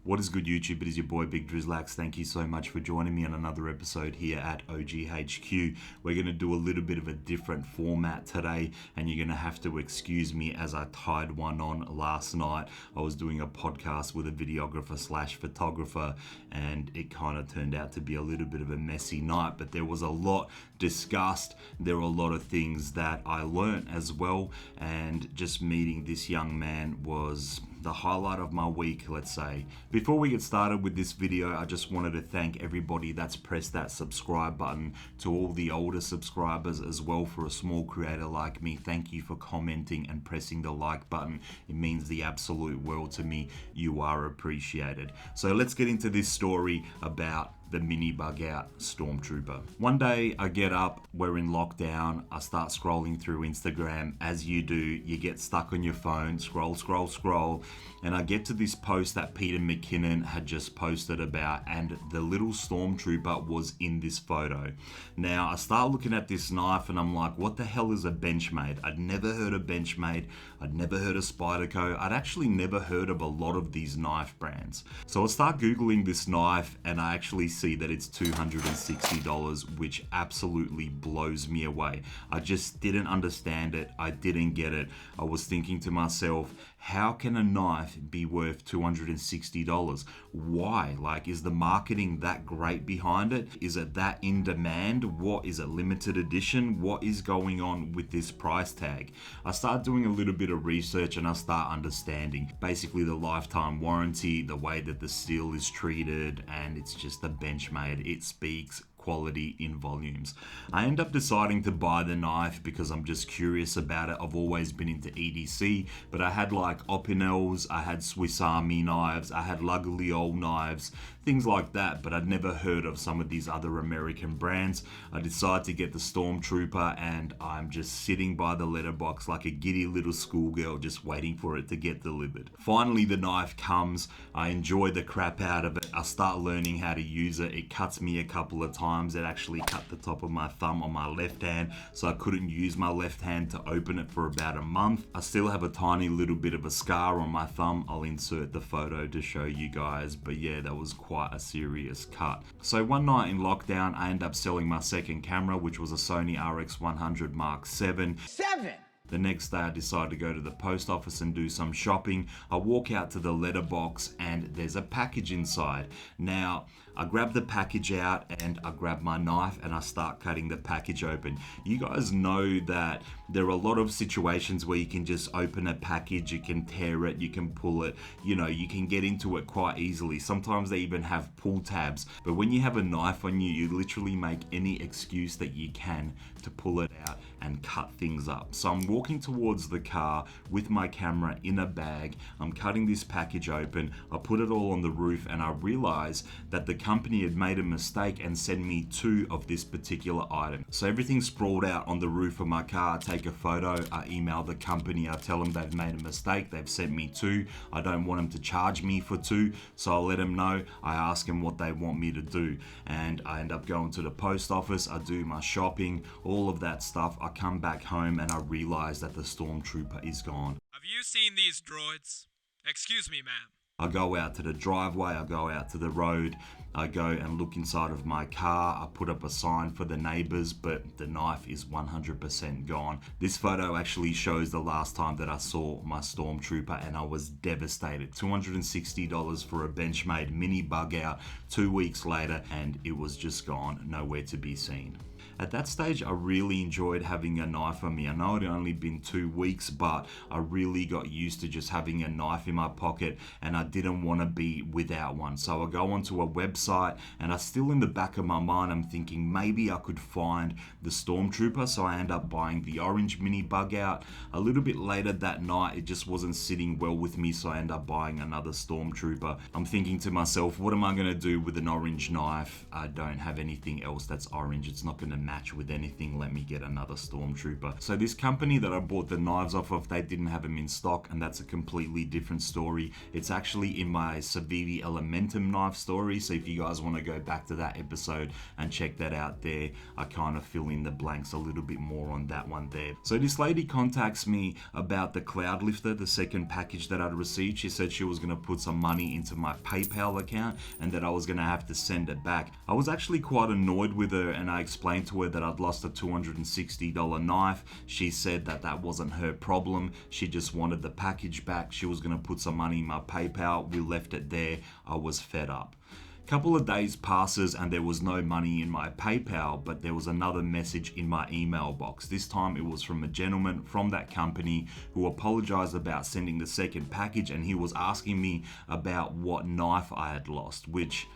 What is good, YouTube? It is your boy Big Drizzlax. Thank you so much for joining me on another episode here at OGHQ. We're going to do a little bit of a different format today, and you're going to have to excuse me as I tied one on last night. I was doing a podcast with a videographer slash photographer, and it kind of turned out to be a little bit of a messy night, but there was a lot discussed. There were a lot of things that I learned as well, and just meeting this young man was the highlight of my week, let's say. Before we get started with this video, I just wanted to thank everybody that's pressed that subscribe button, to all the older subscribers as well. For a small creator like me, thank you for commenting and pressing the like button. It means the absolute world to me. You are appreciated. So let's get into this story about the mini bug out Stormtrooper. One day I get up, we're in lockdown, I start scrolling through Instagram. As you do, you get stuck on your phone, scroll, and I get to this post that Peter McKinnon had just posted about, and the little Stormtrooper was in this photo. Now I start looking at this knife and I'm like, what the hell is a Benchmade? I'd never heard of Benchmade, I'd never heard of Spyderco, I'd actually never heard of a lot of these knife brands. So I start Googling this knife and I actually see that it's $260, which absolutely blows me away. I just didn't understand it. I didn't get it. I was thinking to myself, how can a knife be worth $260? Why? Like, is the marketing that great behind it? Is it that in demand? What is it, limited edition? What is going on with this price tag? I start doing a little bit of research and I start understanding basically the lifetime warranty, the way that the steel is treated, and it's just a Benchmade. It speaks quality in volumes. I end up deciding to buy the knife because I'm just curious about it. I've always been into EDC, but I had like Opinels, I had Swiss Army knives, I had La Guillaume knives, things like that, but I'd never heard of some of these other American brands. I decided to get the Stormtrooper, and I'm just sitting by the letterbox like a giddy little schoolgirl just waiting for it to get delivered. Finally the knife comes, I enjoy the crap out of it, I start learning how to use it. It cuts me a couple of times. It actually cut the top of my thumb on my left hand, so I couldn't use my left hand to open it for about a month. I still have a tiny little bit of a scar on my thumb. I'll insert the photo to show you guys, but yeah, that was quite a serious cut. So one night in lockdown, I ended up selling my second camera, which was a Sony RX100 Mark VII. The next day I decided to go to the post office and do some shopping. I walk out to the letterbox and there's a package inside. Now, I grab the package out and I grab my knife and I start cutting the package open. You guys know that there are a lot of situations where you can just open a package, you can tear it, you can pull it, you know, you can get into it quite easily. Sometimes they even have pull tabs, but when you have a knife on you, you literally make any excuse that you can to pull it out and cut things up. So I'm walking towards the car with my camera in a bag. I'm cutting this package open. I put it all on the roof and I realized that the company had made a mistake and sent me two of this particular item. So everything's sprawled out on the roof of my car. I take a photo, I email the company, I tell them they've made a mistake, they've sent me two. I don't want them to charge me for two, so I'll let them know. I ask them what they want me to do, and I end up going to the post office. I do my shopping, all of that stuff. I come back home and I realize that the Stormtrooper is gone. Have you seen these droids? Excuse me, ma'am. I go out to the driveway, I go out to the road, I go and look inside of my car, I put up a sign for the neighbors, but the knife is 100% gone. This photo actually shows the last time that I saw my Stormtrooper and I was devastated. $260 for a Benchmade mini bug out 2 weeks later, and it was just gone, nowhere to be seen. At that stage, I really enjoyed having a knife on me. I know it had only been 2 weeks, but I really got used to just having a knife in my pocket, and I didn't want to be without one. So I go onto a website, and I still in the back of my mind, I'm thinking maybe I could find the Stormtrooper. So I end up buying the orange mini bug out. A little bit later that night, it just wasn't sitting well with me, so I end up buying another Stormtrooper. I'm thinking to myself, what am I going to do with an orange knife? I don't have anything else that's orange. It's not going to match with anything, let me get another Stormtrooper. So this company that I bought the knives off of, they didn't have them in stock, and that's a completely different story. It's actually in my Civivi Elementum knife story, so if you guys want to go back to that episode and check that out there, I kind of fill in the blanks a little bit more on that one there. So this lady contacts me about the Cloudlifter, the second package that I'd received. She said she was going to put some money into my PayPal account and that I was going to have to send it back. I was actually quite annoyed with her, and I explained to her that I'd lost a $260 knife. She said that that wasn't her problem. She just wanted the package back. She was going to put some money in my PayPal. We left it there. I was fed up. Couple of days passes and there was no money in my PayPal, but there was another message in my email box. This time it was from a gentleman from that company who apologized about sending the second package, and he was asking me about what knife I had lost, which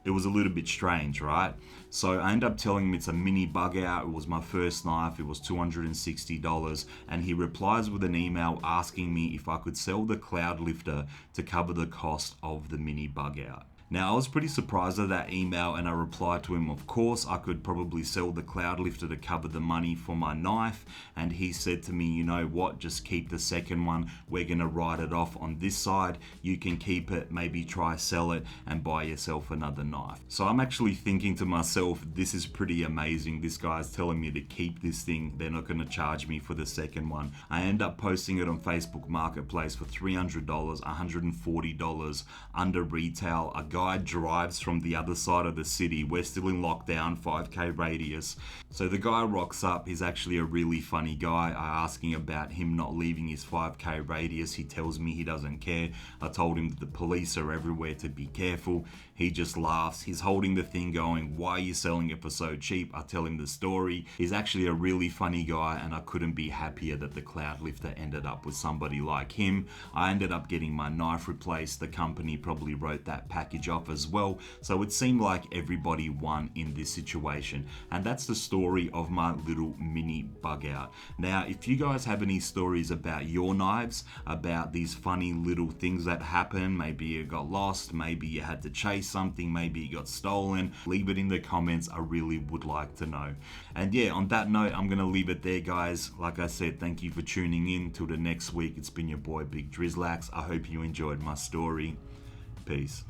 it was a little bit strange, right? So I ended up telling him it's a mini bug out. It was my first knife. It was $260. And he replies with an email asking me if I could sell the Cloudlifter to cover the cost of the mini bug out. Now, I was pretty surprised at that email, and I replied to him, of course, I could probably sell the Cloudlifter to cover the money for my knife. And he said to me, you know what, just keep the second one. We're going to write it off on this side. You can keep it, maybe try sell it and buy yourself another knife. So I'm actually thinking to myself, this is pretty amazing. This guy's telling me to keep this thing. They're not going to charge me for the second one. I end up posting it on Facebook Marketplace for $300, $140 under retail. A guy drives from the other side of the city. We're still in lockdown, 5k radius. So the guy rocks up. He's actually a really funny guy. I ask him about him not leaving his 5k radius. He tells me he doesn't care. I told him that the police are everywhere, to be careful. He just laughs. He's holding the thing going, why are you selling it for so cheap? I tell him the story. He's actually a really funny guy, and I couldn't be happier that the Cloudlifter ended up with somebody like him. I ended up getting my knife replaced. The company probably wrote that package off as well. So it seemed like everybody won in this situation. And that's the story of my little mini bug out. Now, if you guys have any stories about your knives, about these funny little things that happen, maybe you got lost, maybe you had to chase something, maybe it got stolen, leave it in the comments. I really would like to know. And yeah, on that note, I'm gonna leave it there, guys. Like I said, thank you for tuning in. Till the next week, it's been your boy Big Drizzlax. I hope you enjoyed my story. Peace.